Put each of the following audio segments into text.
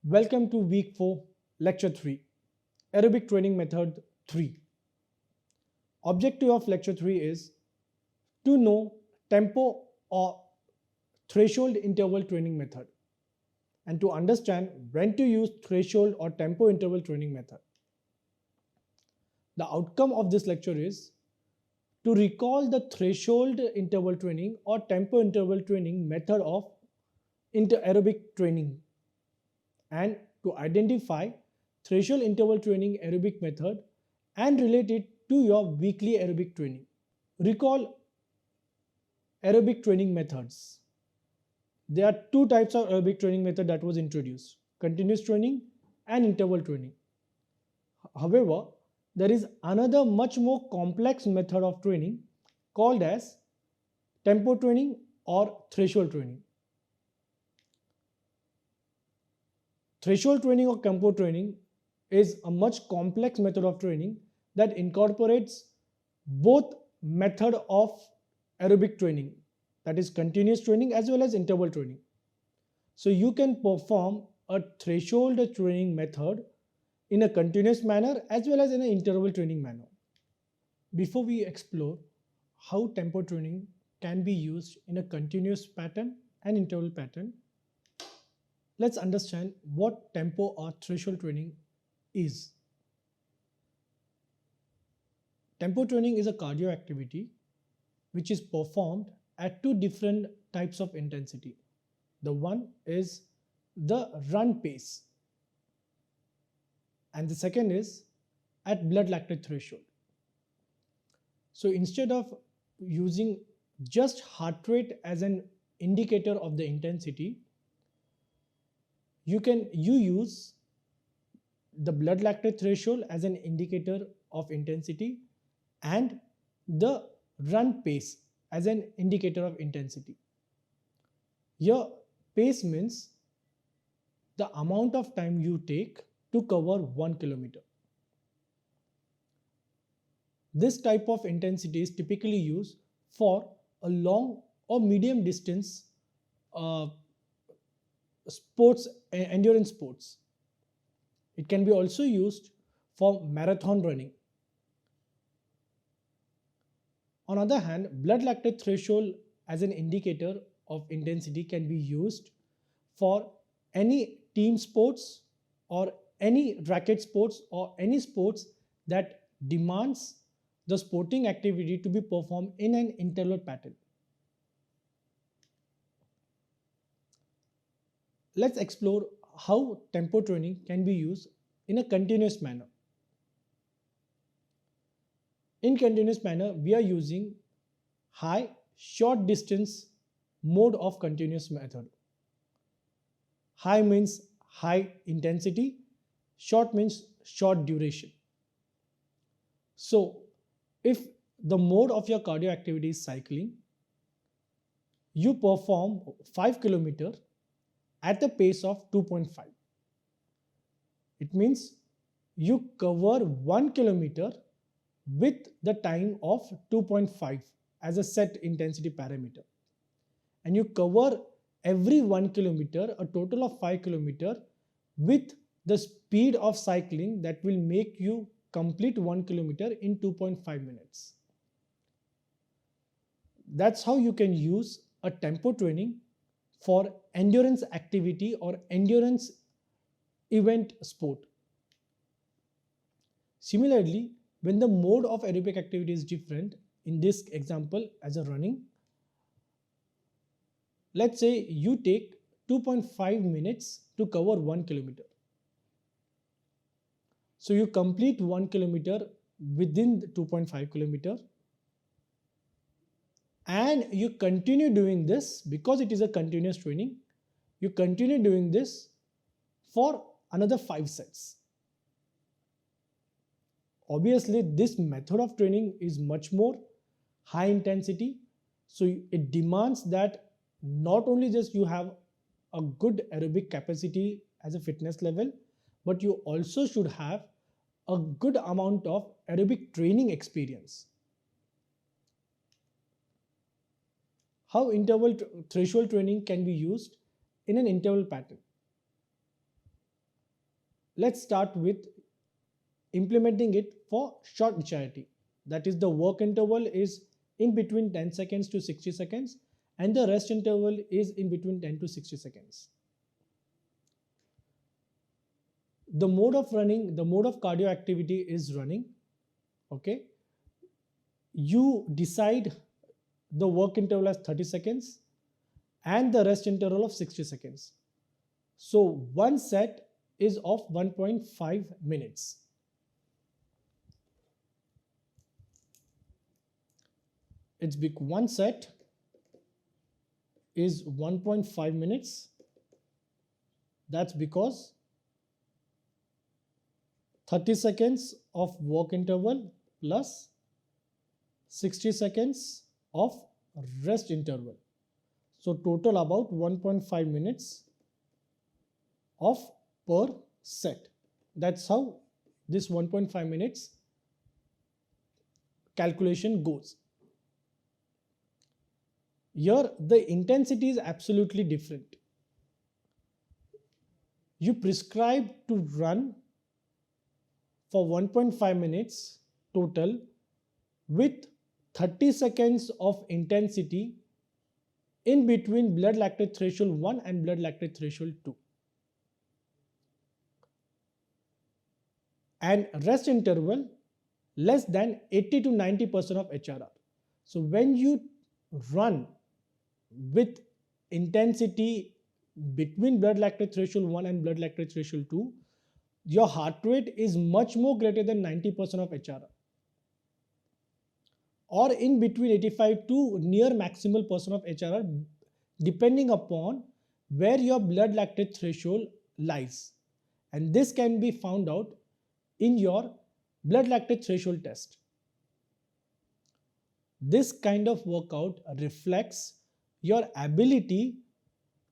Welcome to week 4, lecture 3, Aerobic training method 3. Objective of lecture 3 is to know tempo or threshold interval training method and to understand when to use threshold or tempo interval training method. The outcome of this lecture is to recall the threshold interval training or tempo interval training method of aerobic training and to identify threshold interval training aerobic method and relate it to your weekly aerobic training. Recall aerobic training methods. There are two types of aerobic training method that was introduced: continuous training and interval training. However, there is another much more complex method of training called as tempo training or threshold training. Threshold training or tempo training is a much complex method of training that incorporates both method of aerobic training, that is continuous training as well as interval training. So you can perform a threshold training method in a continuous manner as well as in an interval training manner. Before we explore how tempo training can be used in a continuous pattern and interval pattern, let's understand what tempo or threshold training is. Tempo training is a cardio activity which is performed at two different types of intensity. The one is the run pace and the second is at blood lactate threshold. So instead of using just heart rate as an indicator of the intensity, you use the blood lactate threshold as an indicator of intensity and the run pace as an indicator of intensity. Here, pace means the amount of time you take to cover 1 kilometer. This type of intensity is typically used for a long or medium distance endurance sports. It can be also used for marathon running. On the other hand, blood lactate threshold as an indicator of intensity can be used for any team sports or any racket sports or any sports that demands the sporting activity to be performed in an interval pattern. Let's explore how tempo training can be used in a continuous manner. In continuous manner, we are using high short distance mode of continuous method. High means high intensity, short means short duration. So if the mode of your cardio activity is cycling, you perform 5 km at the pace of 2.5. It means you cover 1 kilometer with the time of 2.5 as a set intensity parameter. And you cover every 1 kilometer, a total of 5 km with the speed of cycling that will make you complete 1 kilometer in 2.5 minutes. That's how you can use a tempo training for endurance activity or endurance event sport. Similarly, when the mode of aerobic activity is different, in this example as a running, let's say you take 2.5 minutes to cover 1 kilometer. So you complete 1 kilometer within the 2.5 kilometer and you continue doing this because it is a continuous training. You continue doing this for another 5 sets. Obviously, this method of training is much more high intensity. So it demands that not only just you have a good aerobic capacity as a fitness level, but you also should have a good amount of aerobic training experience. How interval threshold training can be used in an interval pattern. Let's start with implementing it for short HIIT. That is, the work interval is in between 10 seconds to 60 seconds and the rest interval is in between 10 to 60 seconds. The mode of cardio activity is running. Okay. You decide the work interval as 30 seconds and the rest interval of 60 seconds. So one set is of 1.5 minutes. It's big. One set is 1.5 minutes. That's because 30 seconds of work interval plus 60 seconds of rest interval. So total about 1.5 minutes of per set. That's how this 1.5 minutes calculation goes. Here the intensity is absolutely different. You prescribe to run for 1.5 minutes total with 30 seconds of intensity in between blood lactate threshold 1 and blood lactate threshold 2. And rest interval less than 80 to 90% of HRR. So when you run with intensity between blood lactate threshold 1 and blood lactate threshold 2, your heart rate is much more greater than 90% of HRR, or in between 85 to near maximal percent of HRR, depending upon where your blood lactate threshold lies. And this can be found out in your blood lactate threshold test. This kind of workout reflects your ability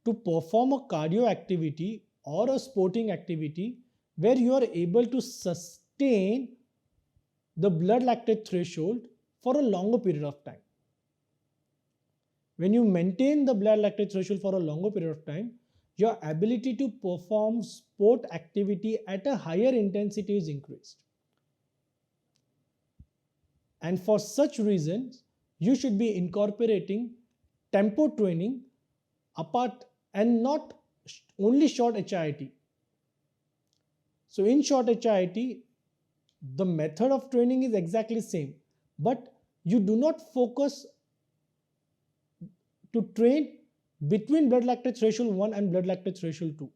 to perform a cardio activity or a sporting activity where you are able to sustain the blood lactate threshold for a longer period of time. When you maintain the blood lactate threshold for a longer period of time, your ability to perform sport activity at a higher intensity is increased. And for such reasons, you should be incorporating tempo training apart and not only short HIIT. So in short HIIT, the method of training is exactly same, but you do not focus to train between blood lactate threshold 1 and blood lactate threshold 2.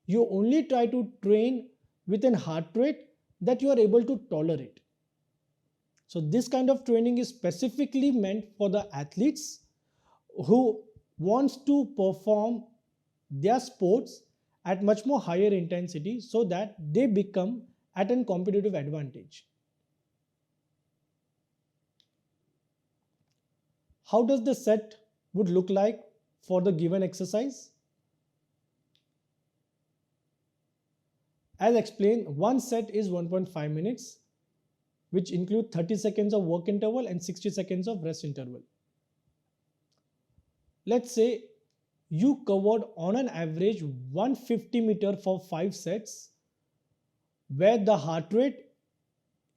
You only try to train with a heart rate that you are able to tolerate. So this kind of training is specifically meant for the athletes who wants to perform their sports at much more higher intensity so that they become at a competitive advantage. How does the set would look like for the given exercise? As explained, one set is 1.5 minutes, which include 30 seconds of work interval and 60 seconds of rest interval. Let's say you covered on an average 150 meter for 5 sets, where the heart rate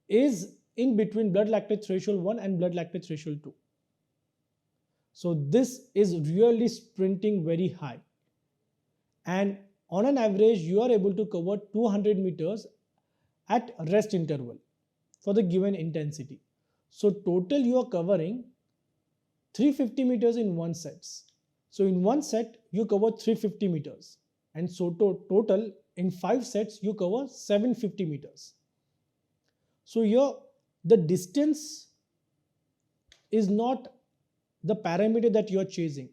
is in between blood lactate threshold 1 and blood lactate threshold 2. So this is really sprinting very high. And on an average, you are able to cover 200 meters at rest interval for the given intensity. So total you are covering 350 meters in one set. So in one set you cover 350 meters, and so total in 5 sets you cover 750 meters. So here the distance is not the parameter that you are chasing,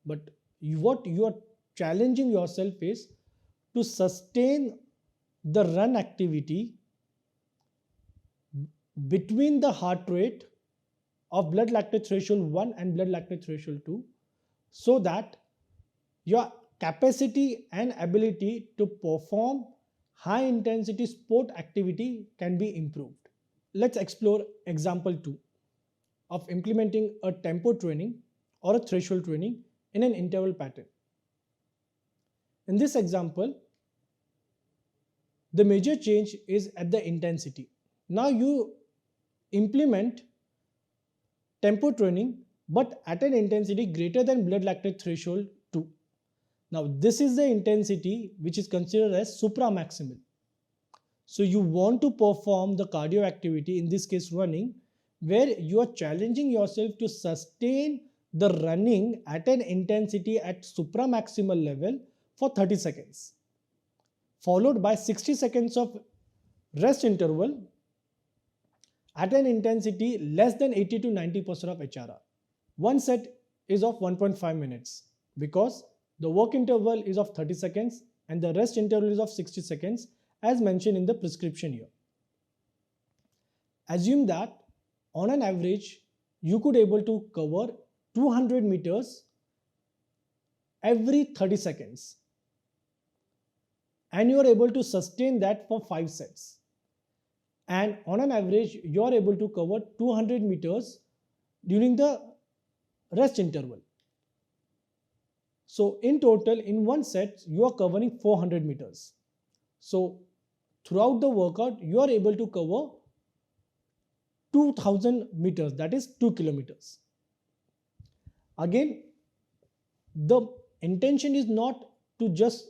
but what you are challenging yourself is to sustain the run activity between the heart rate of blood lactate threshold 1 and blood lactate threshold 2, so that your capacity and ability to perform high intensity sport activity can be improved. Let's explore example 2 of implementing a tempo training or a threshold training in an interval pattern. In this example, The major change is at the intensity. Now you implement tempo training but at an intensity greater than blood lactate threshold 2. Now this is the intensity which is considered as supramaximal. So you want to perform the cardio activity, in this case running, where you are challenging yourself to sustain the running at an intensity at supramaximal level for 30 seconds, followed by 60 seconds of rest interval at an intensity less than 80 to 90% of HRR. One set is of 1.5 minutes because the work interval is of 30 seconds and the rest interval is of 60 seconds as mentioned in the prescription here. Assume that on an average you could able to cover 200 meters every 30 seconds and you are able to sustain that for 5 sets, and on an average you are able to cover 200 meters during the rest interval. So in total in one set you are covering 400 meters. So throughout the workout you are able to cover 2000 meters, that is 2 kilometers. Again, the intention is not to just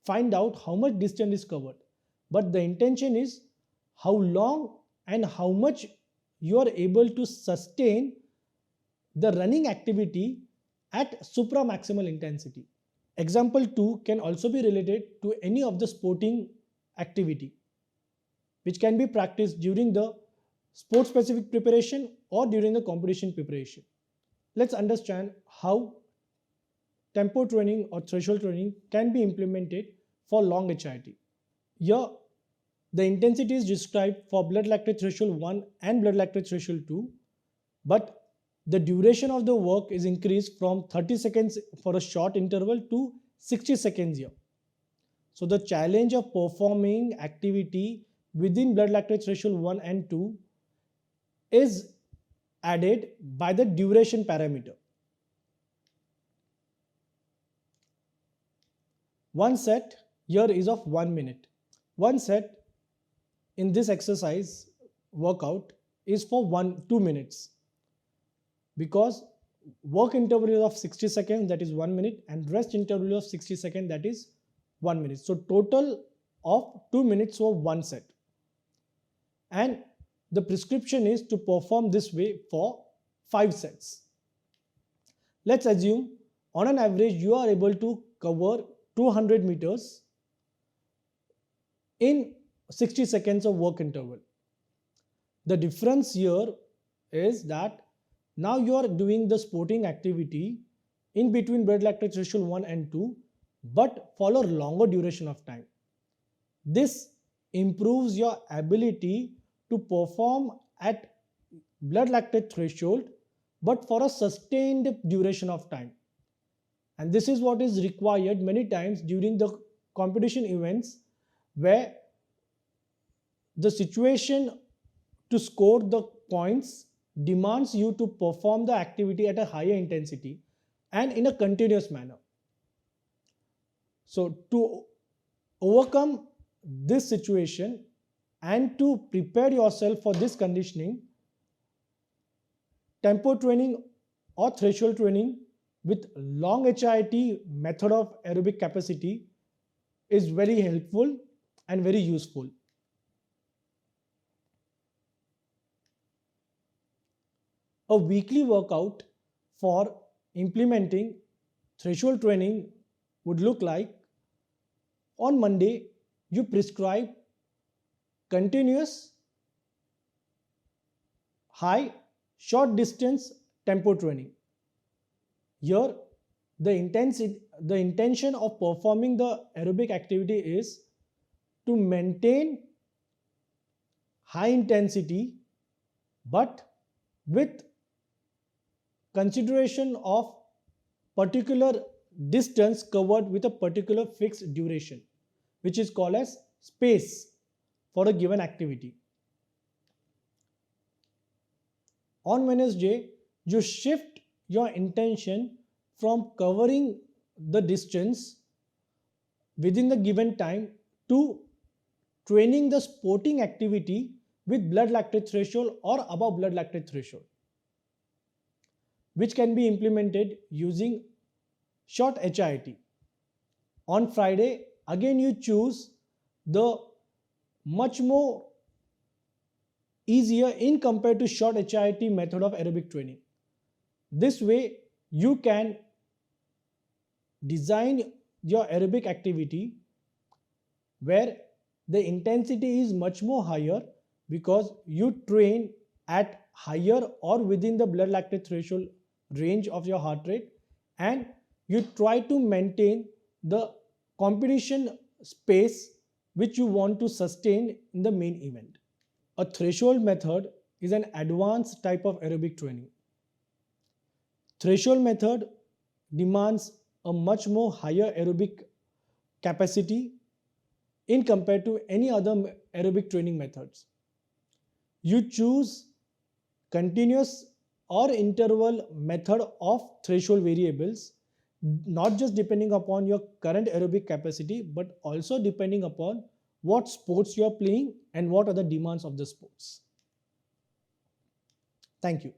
find out how much distance is covered, but the intention is how long and how much you are able to sustain the running activity at supramaximal intensity. Example 2 can also be related to any of the sporting activity which can be practiced during the sport specific preparation or during the competition preparation. Let's understand how tempo training or threshold training can be implemented for long HIIT. Here the intensity is described for blood lactate threshold 1 and blood lactate threshold 2, but the duration of the work is increased from 30 seconds for a short interval to 60 seconds here. So the challenge of performing activity within blood lactate threshold 1 and 2 is added by the duration parameter. One set here is of 1 minute. One set in this exercise workout is for 2 minutes because work interval is of 60 seconds, that is 1 minute, and rest interval of 60 seconds, that is 1 minute. So total of 2 minutes for one set. And the prescription is to perform this way for 5 sets. Let's assume on an average you are able to cover 200 meters in 60 seconds of work interval. The difference here is that now you are doing the sporting activity in between blood lactate threshold 1 and 2 but for a longer duration of time. This improves your ability to perform at blood lactate threshold but for a sustained duration of time, and this is what is required many times during the competition events where the situation to score the points demands you to perform the activity at a higher intensity and in a continuous manner. So to overcome this situation and to prepare yourself for this conditioning, tempo training or threshold training with long HIIT method of aerobic capacity is very helpful and very useful. A weekly workout for implementing threshold training would look like: on Monday you prescribe continuous high short distance tempo training. Here the intention of performing the aerobic activity is to maintain high intensity but with consideration of particular distance covered with a particular fixed duration, which is called as space for a given activity. On Wednesday, you shift your intention from covering the distance within the given time to training the sporting activity with blood lactate threshold or above blood lactate threshold, which can be implemented using short HIIT. On Friday, again you choose the much more easier in compared to short HIIT method of aerobic training. This way you can design your aerobic activity where the intensity is much more higher because you train at higher or within the blood lactate threshold range of your heart rate, and you try to maintain the competition space which you want to sustain in the main event. A threshold method is an advanced type of aerobic training. Threshold method demands a much more higher aerobic capacity in compared to any other aerobic training methods. You choose continuous or interval method of threshold variables, not just depending upon your current aerobic capacity, but also depending upon what sports you are playing and what are the demands of the sports. Thank you.